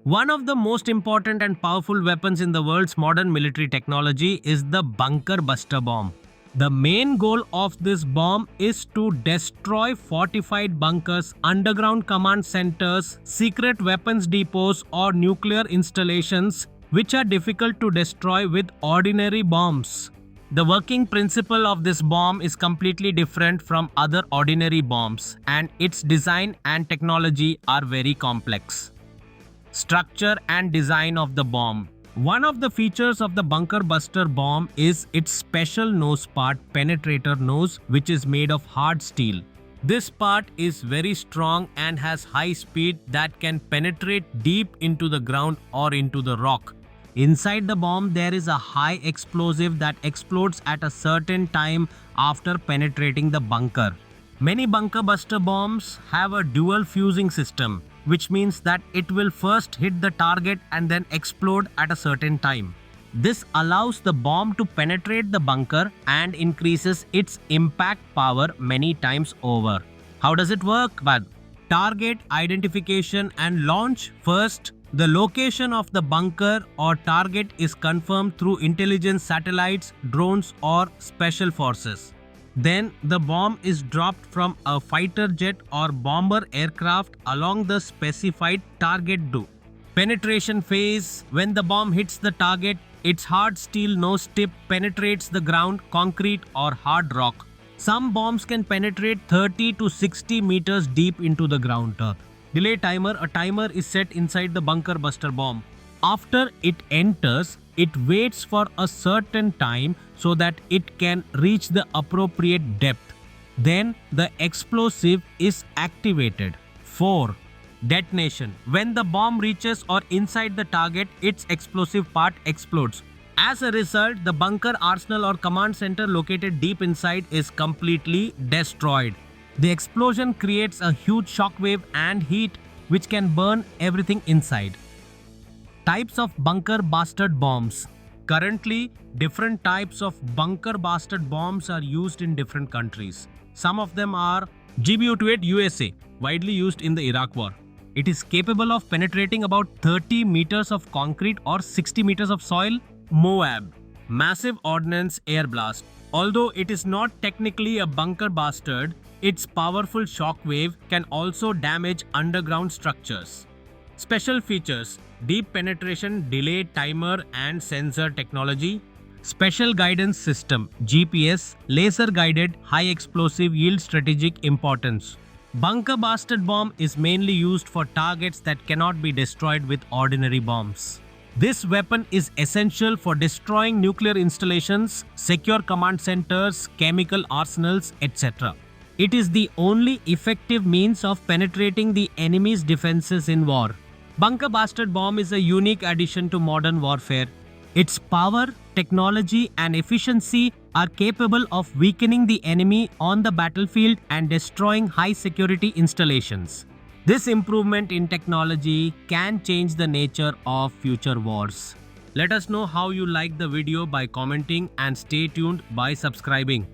One of the most important and powerful weapons in the world's modern military technology is the bunker buster bomb. The main goal of this bomb is to destroy fortified bunkers, underground command centers, secret weapons depots, or nuclear installations which are difficult to destroy with ordinary bombs. The working principle of this bomb is completely different from other ordinary bombs, and its design and technology are very complex. Structure and design of the bomb. One of the features of the bunker buster bomb is its special nose part, penetrator nose, which is made of hard steel. This part is very strong and has high speed that can penetrate deep into the ground or into the rock. Inside the bomb, there is a high explosive that explodes at a certain time after penetrating the bunker. Many bunker buster bombs have a dual fusing system, which means that it will first hit the target and then explode at a certain time. This allows the bomb to penetrate the bunker and increases its impact power many times over. How does it work? But target identification and launch. First, the location of the bunker or target is confirmed through intelligence satellites, drones, or special forces. Then the bomb is dropped from a fighter jet or bomber aircraft along the specified target do. Penetration phase. When the bomb hits the target, its hard steel nose tip penetrates the ground, concrete, or hard rock. Some bombs can penetrate 30 to 60 meters deep into the ground. Delay timer. A timer is set inside the bunker buster bomb. After it enters, it waits for a certain time so that it can reach the appropriate depth. Then the explosive is activated. 4. Detonation. When the bomb reaches or inside the target, its explosive part explodes. As a result, the bunker, arsenal, or command center located deep inside is completely destroyed. The explosion creates a huge shockwave and heat which can burn everything inside. Types of bunker bastard bombs. Currently, different types of bunker bastard bombs are used in different countries. Some of them are GBU-28 USA, widely used in the Iraq War. It is capable of penetrating about 30 meters of concrete or 60 meters of soil. Moab, massive ordnance air blast. Although it is not technically a bunker bastard, its powerful shockwave can also damage underground structures. Special features: deep penetration, delay timer and sensor technology. Special guidance system, GPS, laser guided, high explosive, yield strategic importance. Bunker bastard bomb is mainly used for targets that cannot be destroyed with ordinary bombs. This weapon is essential for destroying nuclear installations, secure command centers, chemical arsenals, etc. It is the only effective means of penetrating the enemy's defenses in war. Bunker bastard bomb is a unique addition to modern warfare. Its power, technology, and efficiency are capable of weakening the enemy on the battlefield and destroying high security installations. This improvement in technology can change the nature of future wars. Let us know how you liked the video by commenting and stay tuned by subscribing.